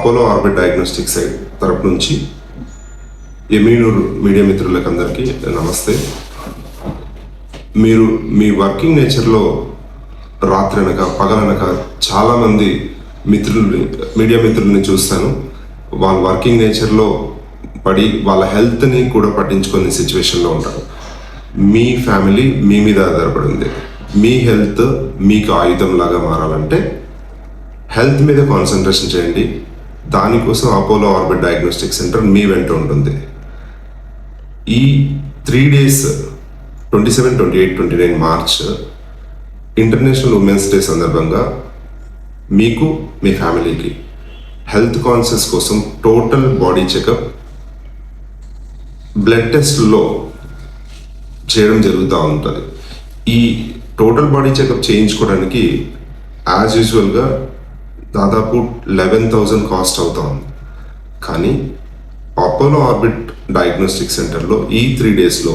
Apollo orbit diagnostic side తరపు నుంచి ఎమీనూరు media మిత్రులకు అందరికీ నమస్తే. మీరు మీ వర్కింగ్ నేచర్లో రాత్రనక పగలనక చాలామంది మీడియా మిత్రుల్ని చూస్తాను. వాళ్ళ వర్కింగ్ నేచర్లో పడి వాళ్ళ హెల్త్ని కూడా పట్టించుకునే సిచ్యువేషన్లో ఉంటారు. మీ ఫ్యామిలీ మీ మీద ఆధారపడి ఉంది. మీ హెల్త్ మీకు ఆయుధం లాగా మారాలంటే హెల్త్ మీద కాన్సన్ట్రేషన్ చేయండి. దానికోసం అపోలో ఆర్బిట్ డయాగ్నోస్టిక్ సెంటర్ మీ వెంట ఉంటుంది. ఈ 3 days 27, 28, 29 March international women's day సందర్భంగా మీకు మీ ఫ్యామిలీకి హెల్త్ కాన్షియస్ కోసం టోటల్ బాడీ చెకప్, బ్లడ్ టెస్ట్లో చేయడం జరుగుతూ ఉంటుంది. ఈ టోటల్ బాడీ చెకప్ చేయించుకోవడానికి యాజ్ యూజువల్గా దాదాపు 11,000 కాస్ట్ అవుతా ఉంది. కానీ అపోలో ఆర్బిట్ డయాగ్నోస్టిక్ సెంటర్లో ఈ 3 daysలో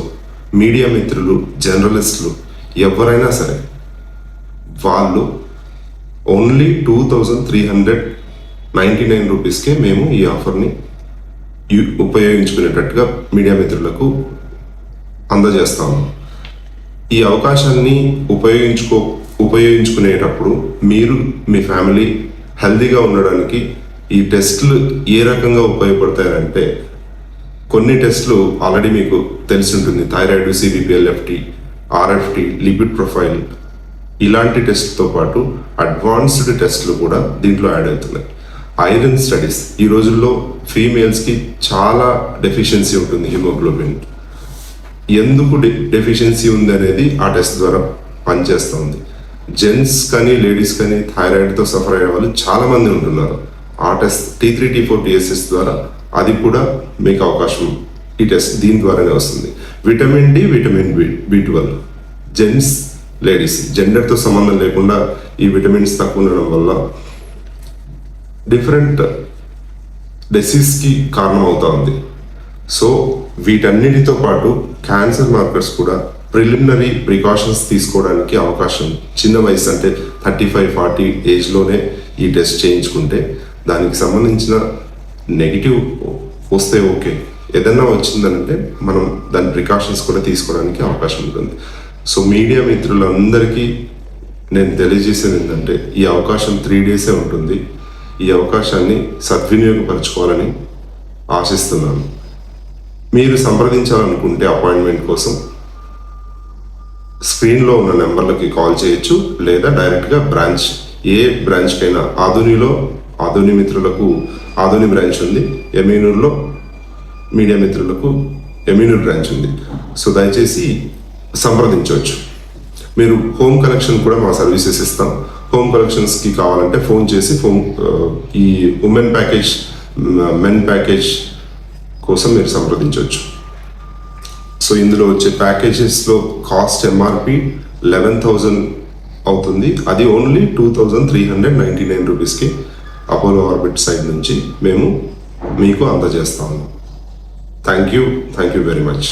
మీడియా మిత్రులు, జర్నలిస్టులు ఎవరైనా సరే వాళ్ళు ఓన్లీ 2,399 రూపీస్కే మేము ఈ ఆఫర్ని ఉపయోగించుకునేటట్టుగా మీడియా మిత్రులకు అందజేస్తాము. ఈ అవకాశాన్ని ఉపయోగించుకునేటప్పుడు మీరు మీ ఫ్యామిలీ హెల్తీగా ఉండడానికి ఈ టెస్టులు ఏ రకంగా ఉపయోగపడతాయంటే, కొన్ని టెస్టులు ఆల్రెడీ మీకు తెలిసి ఉంటుంది. Thyroid, CBP-LFT, RFT, lipid profile, ఇలాంటి టెస్ట్తో పాటు అడ్వాన్స్డ్ టెస్టులు కూడా దీంట్లో యాడ్ అవుతున్నాయి. ఐరన్ స్టడీస్, ఈ రోజుల్లో ఫీమేల్స్కి చాలా డెఫిషియన్సీ ఉంటుంది హిమోగ్లోబిన్. ఎందుకు డెఫిషియన్సీ ఉంది అనేది ఆ టెస్ట్ ద్వారా పనిచేస్తుంది. జెంట్స్ కానీ లేడీస్ కానీ థైరాయిడ్తో సఫర్ అయ్యే వాళ్ళు చాలామంది ఉంటున్నారు. ఆ టెస్ట్ T3, T4, TSS ద్వారా అది కూడా మీకు అవకాశం, ఈ టెస్ట్ దీని ద్వారానే వస్తుంది. Vitamin D, vitamin B12, gents ladies జెండర్తో సంబంధం లేకుండా ఈ విటమిన్స్ తక్కువ ఉండడం వల్ల డిఫరెంట్ డిసీజ్కి కారణం అవుతా ఉంది. సో వీటన్నిటితో పాటు క్యాన్సర్ మార్కర్స్ కూడా ప్రిలిమినరీ ప్రికాషన్స్ తీసుకోవడానికి అవకాశం, చిన్న వయసు అంటే 35-40 ఏజ్లోనే ఈ టెస్ట్ చేయించుకుంటే దానికి సంబంధించిన నెగిటివ్ వస్తే ఓకే, ఏదన్నా వచ్చిందనంటే మనం దాని ప్రికాషన్స్ కూడా తీసుకోవడానికి అవకాశం ఉంటుంది. సో మీడియా మిత్రులందరికీ నేను తెలియజేసేది ఏంటంటే, ఈ అవకాశం 3 days ఉంటుంది. ఈ అవకాశాన్ని సద్వినియోగపరచుకోవాలని ఆశిస్తున్నాను. మీరు సంప్రదించాలనుకుంటే అపాయింట్మెంట్ కోసం స్క్రీన్లో ఉన్న నెంబర్లకి కాల్ చేయొచ్చు, లేదా డైరెక్ట్గా బ్రాంచ్, ఏ బ్రాంచ్కైనా ఆధుని మిత్రులకు ఆధుని బ్రాంచ్ ఉంది, ఎమీనూరులో మీడియా మిత్రులకు ఎమీనూరు బ్రాంచ్ ఉంది. సో దయచేసి సంప్రదించవచ్చు. మీరు హోమ్ కలెక్షన్ కూడా మా సర్వీసెస్ ఇస్తాం. హోమ్ కలెక్షన్స్కి కావాలంటే ఫోన్ చేసి ఈ ఉమెన్ ప్యాకేజ్, మెన్ ప్యాకేజ్ కోసం మీరు సంప్రదించవచ్చు. సో ఇందులో వచ్చే ప్యాకేజెస్లో కాస్ట్ MRP 11,000 అవుతుంది. అది ఓన్లీ 2,399 రూపీస్కి అపోలో ఆర్బిట్ సైడ్ నుంచి మేము మీకు అందజేస్తాము. Thank you very much.